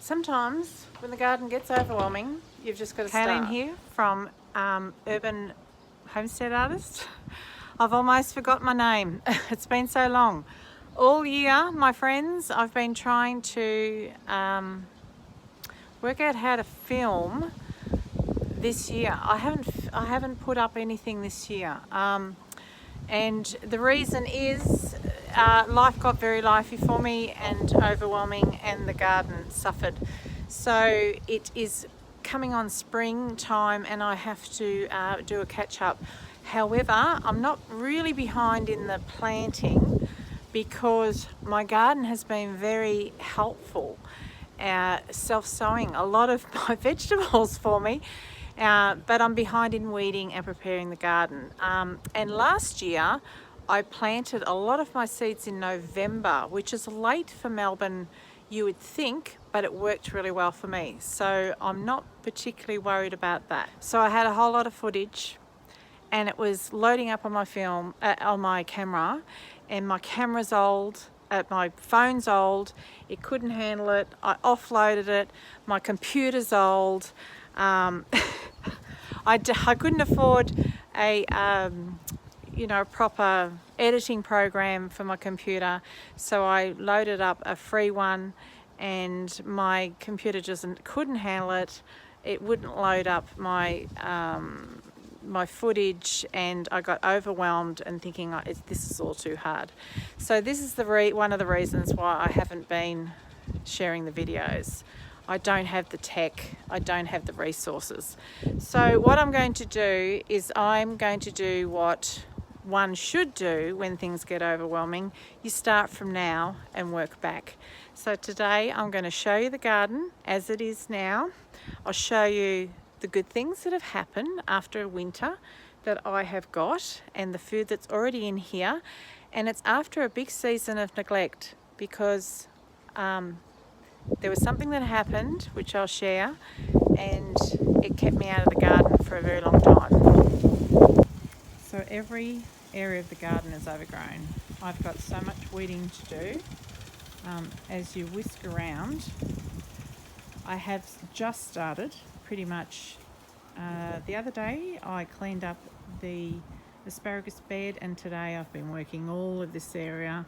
Sometimes when the garden gets overwhelming, you've just got to start. Kaylin here from Urban Homestead Artist. I've almost forgot my name. It's been so long. All year, my friends, I've been trying to work out how to film this year. I haven't put up anything this year, and the reason is life got very lifey for me and overwhelming, and the garden suffered. So it is coming on springtime and I have to do a catch up. However, I'm not really behind in the planting because my garden has been very helpful, self-sowing a lot of my vegetables for me. But I'm behind in weeding and preparing the garden. And last year I planted a lot of my seeds in November, which is late for Melbourne, you would think, but it worked really well for me. So I'm not particularly worried about that. So I had a whole lot of footage and it was loading up on my on my camera, and my camera's old. My phone's old, it couldn't handle it. I offloaded it. My computer's old. I couldn't afford a proper editing program for my computer, so I loaded up a free one, and my computer couldn't handle it. It wouldn't load up my my footage, and I got overwhelmed and thinking this is all too hard. So this is one of the reasons why I haven't been sharing the videos. I don't have the tech, I don't have the resources. So what I'm going to do is I'm going to do what one should do when things get overwhelming. You start from now and work back. So today I'm going to show you the garden as it is now. I'll show you the good things that have happened after a winter that I have got, and the food that's already in here. And it's after a big season of neglect because there was something that happened, which I'll share, and it kept me out of the garden for a very long time. So every area of the garden is overgrown. I've got so much weeding to do. As you whisk around, I have just started pretty much. The other day I cleaned up the asparagus bed, and today I've been working all of this area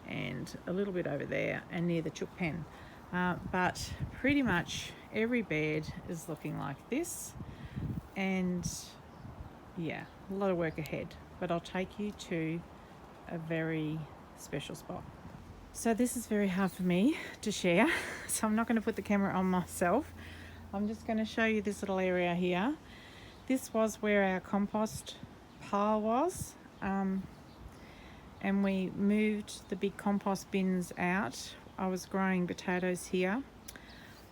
and a little bit over there and near the chook pen. But pretty much every bed is looking like this, and yeah, a lot of work ahead, but I'll take you to a very special spot. So this is very hard for me to share, so I'm not going to put the camera on myself. I'm just going to show you this little area here. This was where our compost pile was, and we moved the big compost bins out. I was growing potatoes here,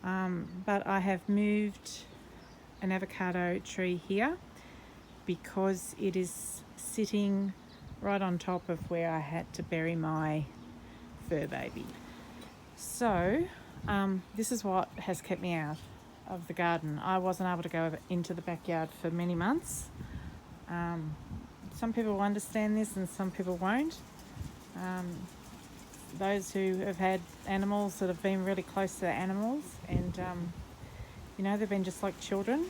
but I have moved an avocado tree here because it is sitting right on top of where I had to bury my fur baby. So this is what has kept me out of the garden. I wasn't able to go into the backyard for many months. Some people will understand this and some people won't. Those who have had animals that have been really close to their animals, and they've been just like children,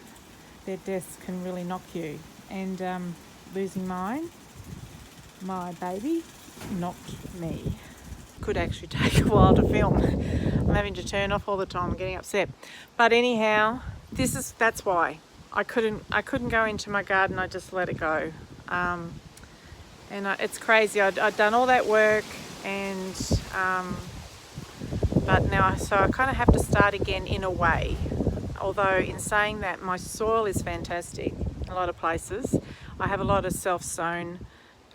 their deaths can really knock you. And losing my baby knocked me. Could actually take a while to film. I'm having to turn off all the time. I'm getting upset. But anyhow, that's why I couldn't go into my garden. I just let it go. It's crazy. I'd done all that work, and but now I kind of have to start again in a way. Although in saying that, my soil is fantastic. A lot of places, I have a lot of self-sown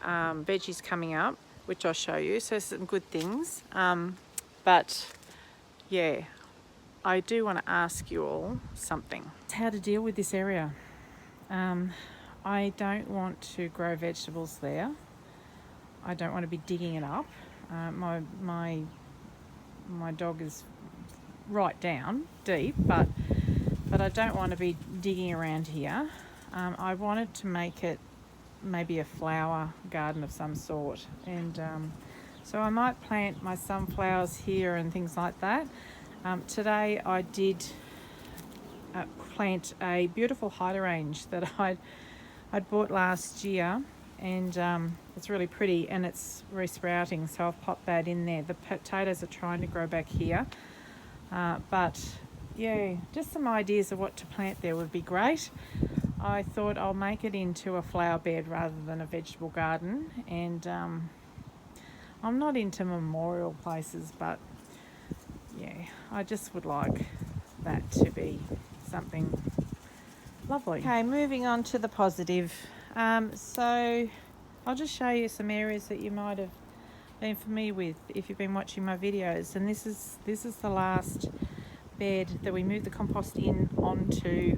veggies coming up, which I'll show you. So some good things. But yeah, I do want to ask you all something. It's how to deal with this area. I don't want to grow vegetables there. I don't want to be digging it up. My dog is right down deep, but I don't want to be digging around here. I wanted to make it maybe a flower garden of some sort, and so I might plant my sunflowers here and things like that. Today I did plant a beautiful hydrangea that I'd bought last year, and it's really pretty and it's resprouting, so I've popped that in there. The potatoes are trying to grow back here, but yeah, just some ideas of what to plant there would be great. I thought I'll make it into a flower bed rather than a vegetable garden, and I'm not into memorial places, but yeah, I just would like that to be something lovely. Okay, moving on to the positive. So I'll just show you some areas that you might have been familiar with if you've been watching my videos. And this is the last bed that we moved the compost in onto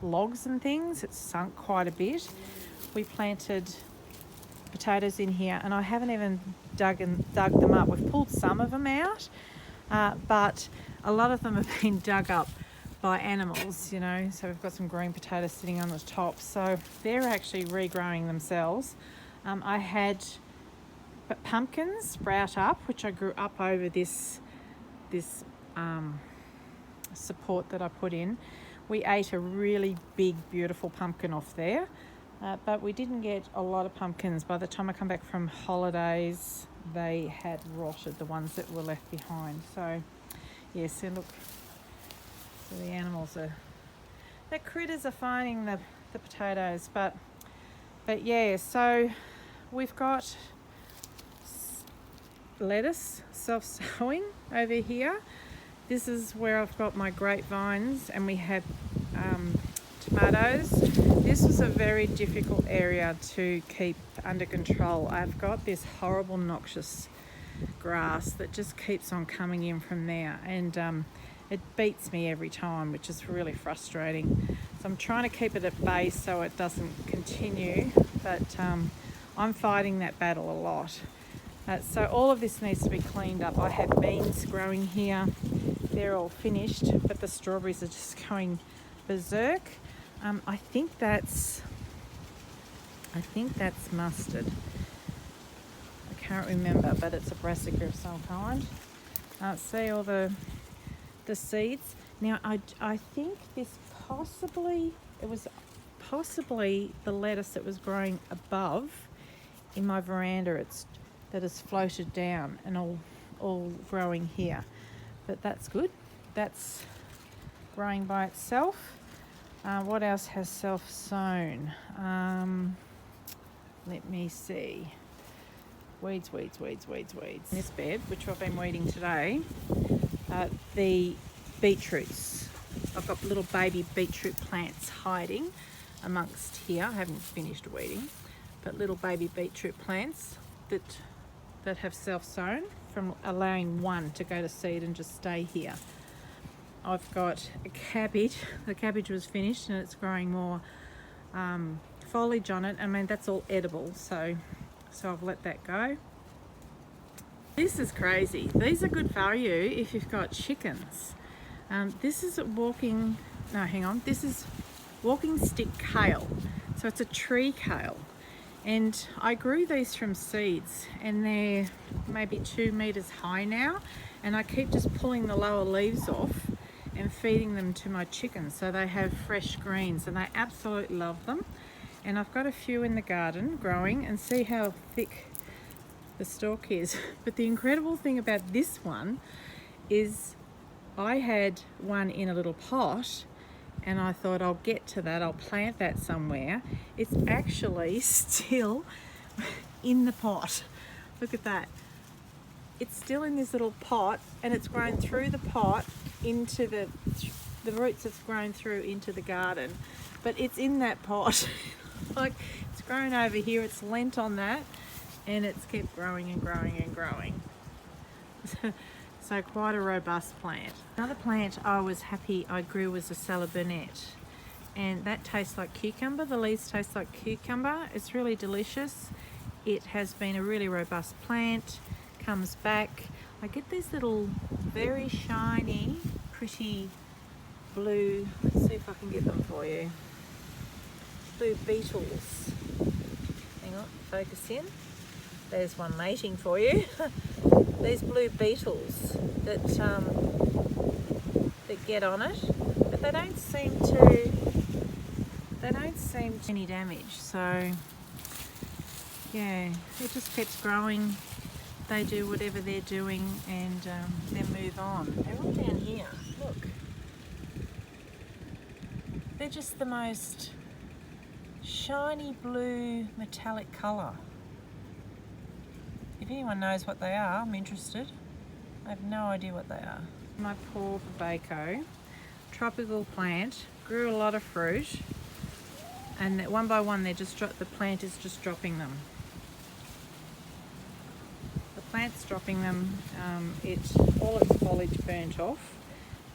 logs and things. It's sunk quite a bit. We planted potatoes in here, and I haven't even dug them up. We've pulled some of them out, but a lot of them have been dug up by animals, you know, so we've got some green potatoes sitting on the top, so they're actually regrowing themselves. I had pumpkins sprout up, which I grew up over this support that I put in. We ate a really big, beautiful pumpkin off there, but we didn't get a lot of pumpkins. By the time I come back from holidays, they had rotted, the ones that were left behind. So yeah, so look, so the animals are, the critters are finding the potatoes, but yeah, so we've got lettuce self-sowing over here. This is where I've got my grapevines, and we have tomatoes. This was a very difficult area to keep under control. I've got this horrible noxious grass that just keeps on coming in from there, and it beats me every time, which is really frustrating. So I'm trying to keep it at bay so it doesn't continue, but I'm fighting that battle a lot. So all of this needs to be cleaned up. I have beans growing here. They're all finished, but the strawberries are just going berserk. I think that's mustard. I can't remember, but it's a brassica of some kind. See all the seeds. Now I think this was possibly the lettuce that was growing above in my veranda. That has floated down and all growing here, but that's good. That's growing by itself. What else has self-sown? Let me see. Weeds. This bed, which I've been weeding today, the beetroots. I've got little baby beetroot plants hiding amongst here. I haven't finished weeding, but little baby beetroot plants that have self-sown from allowing one to go to seed and just stay here. I've got a cabbage. The cabbage was finished and it's growing more foliage on it. I mean, that's all edible, so I've let that go. This is crazy. These are good value if you've got chickens. This is walking stick kale. So it's a tree kale. And I grew these from seeds, and they're maybe 2 meters high now, and I keep just pulling the lower leaves off and feeding them to my chickens so they have fresh greens, and they absolutely love them. And I've got a few in the garden growing, and see how thick the stalk is. But the incredible thing about this one is I had one in a little pot, and I thought I'll get to that, I'll plant that somewhere. It's actually still in the pot. Look at that. It's still in this little pot, and it's grown through the pot into the roots it's grown through into the garden. But it's in that pot. Like, it's grown over here, it's lent on that, and it's kept growing and growing and growing. So quite a robust plant. Another plant I was happy I grew was a salad burnet, and that tastes like cucumber. The leaves taste like cucumber. It's really delicious. It has been a really robust plant. Comes back. I get these little very shiny, pretty blue, let's see if I can get them for you, blue beetles. Hang on, focus in. There's one mating for you. these blue beetles that that get on it, but they don't seem to any damage. So yeah, it just keeps growing. They do whatever they're doing and then move on. They're all down here. Look, they're just the most shiny blue metallic colour. If anyone knows what they are, I'm interested. I have no idea what they are. My poor Babaco, tropical plant, grew a lot of fruit, and one by one the plant is just dropping them. The plant's dropping them. All its foliage burnt off,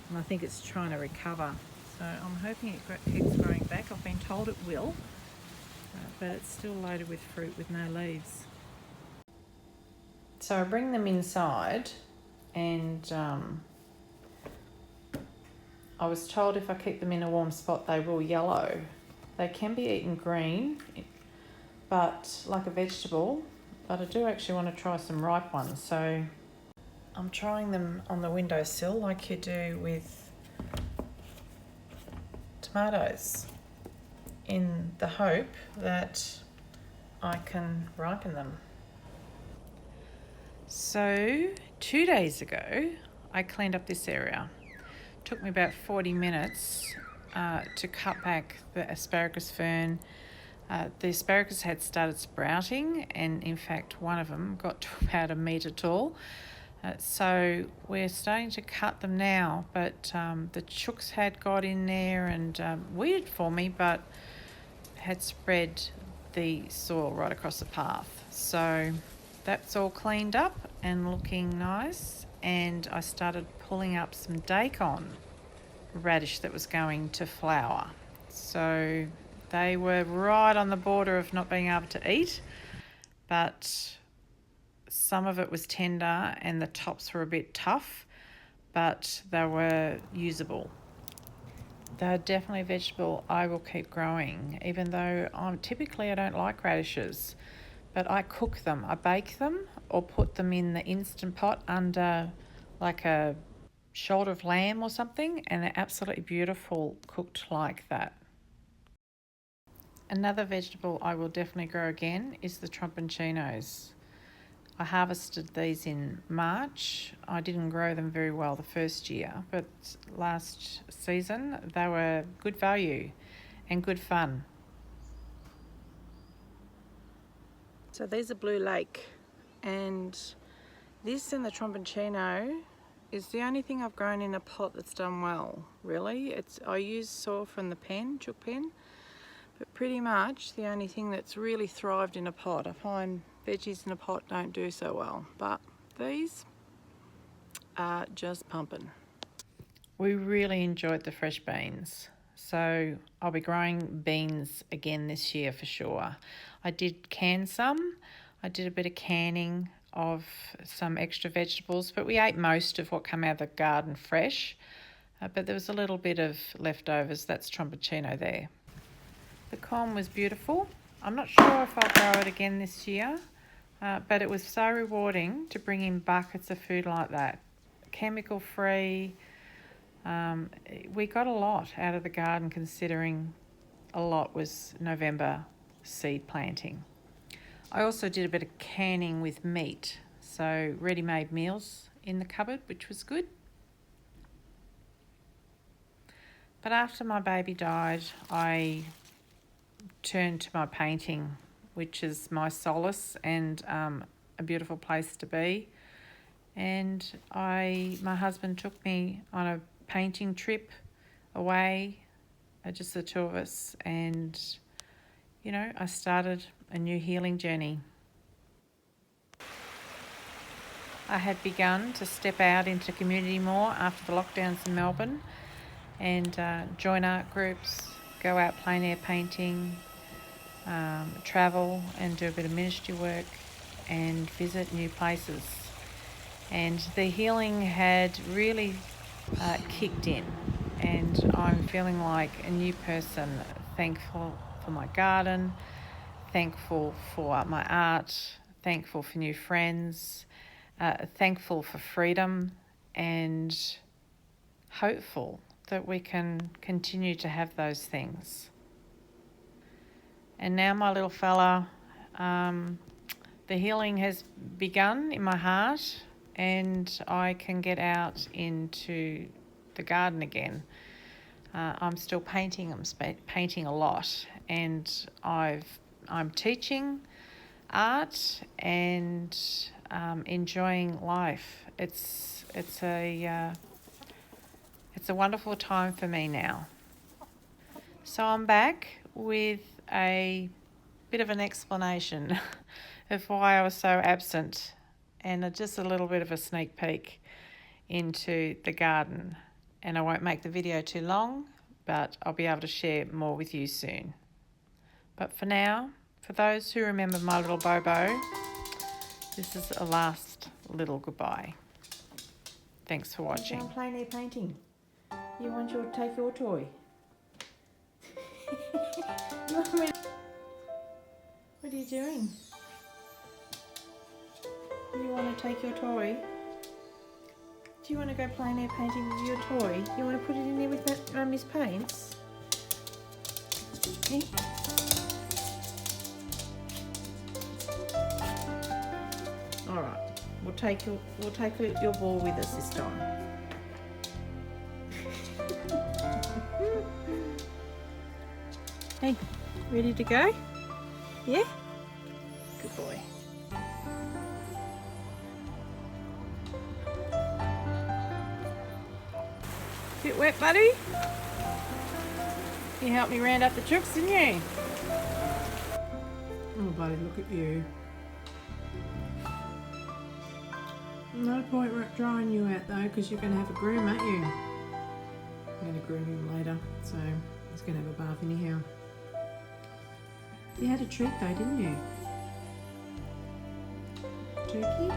and I think it's trying to recover. So I'm hoping it keeps growing back. I've been told it will, but it's still loaded with fruit with no leaves. So I bring them inside, and I was told if I keep them in a warm spot they will yellow. They can be eaten green, but like a vegetable, but I do actually want to try some ripe ones. So I'm trying them on the windowsill like you do with tomatoes, in the hope that I can ripen them. So 2 days ago, I cleaned up this area. It took me about 40 minutes to cut back the asparagus fern. The asparagus had started sprouting, and in fact one of them got to about 1 metre tall. So we're starting to cut them now, but the chooks had got in there and weeded for me, but had spread the soil right across the path. So that's all cleaned up and looking nice, and I started pulling up some daikon radish that was going to flower. So they were right on the border of not being able to eat, but some of it was tender and the tops were a bit tough, but they were usable. They're definitely a vegetable I will keep growing, even though typically I don't like radishes, but I cook them. I bake them or put them in the Instant Pot under like a shoulder of lamb or something, and they're absolutely beautiful cooked like that. Another vegetable I will definitely grow again is the tromboncinos. I harvested these in March. I didn't grow them very well the first year, but last season they were good value and good fun. So these are Blue Lake, and this and the tromboncino is the only thing I've grown in a pot that's done well, really. I use soil from the chook pen, but pretty much the only thing that's really thrived in a pot. I find veggies in a pot don't do so well, but these are just pumping. We really enjoyed the fresh beans, so I'll be growing beans again this year for sure. I did can some. I did a bit of canning of some extra vegetables, but we ate most of what came out of the garden fresh, but there was a little bit of leftovers. That's tromboncino there. The corn was beautiful. I'm not sure if I'll grow it again this year, but it was so rewarding to bring in buckets of food like that. Chemical free. We got a lot out of the garden, considering a lot was November seed planting. I also did a bit of canning with meat, so ready-made meals in the cupboard, which was good. But after my baby died, I turned to my painting, which is my solace and a beautiful place to be. And my husband took me on a painting trip away, just the two of us, and I started a new healing journey. I had begun to step out into community more after the lockdowns in Melbourne and join art groups, go out plein air painting, travel and do a bit of ministry work and visit new places. And the healing had really kicked in, and I'm feeling like a new person, thankful for my garden, thankful for my art, thankful for new friends, thankful for freedom and hopeful that we can continue to have those things. And now, my little fella, the healing has begun in my heart, and I can get out into the garden again. I'm still painting. I'm painting a lot, and I'm teaching art and enjoying life. It's a wonderful time for me now. So I'm back with a bit of an explanation of why I was so absent, and just a little bit of a sneak peek into the garden. And I won't make the video too long, but I'll be able to share more with you soon. But for now, for those who remember my little Bobo, this is a last little goodbye. Thanks for watching. I'm playing their painting. You want to take your toy? What are you doing? You want to take your toy? Do you want to go play in there painting with your toy? You want to put it in there with Mummy's paints? Eh? All right. We'll take your ball with us this time. Hey, ready to go? Yeah? Good boy. Bit wet, buddy? You helped me round up the chooks, didn't you? Oh, buddy, look at you. No point drying you out though, because you're going to have a groom, aren't you? I'm going to groom him later, so he's going to have a bath anyhow. You had a treat though, didn't you? Turkey?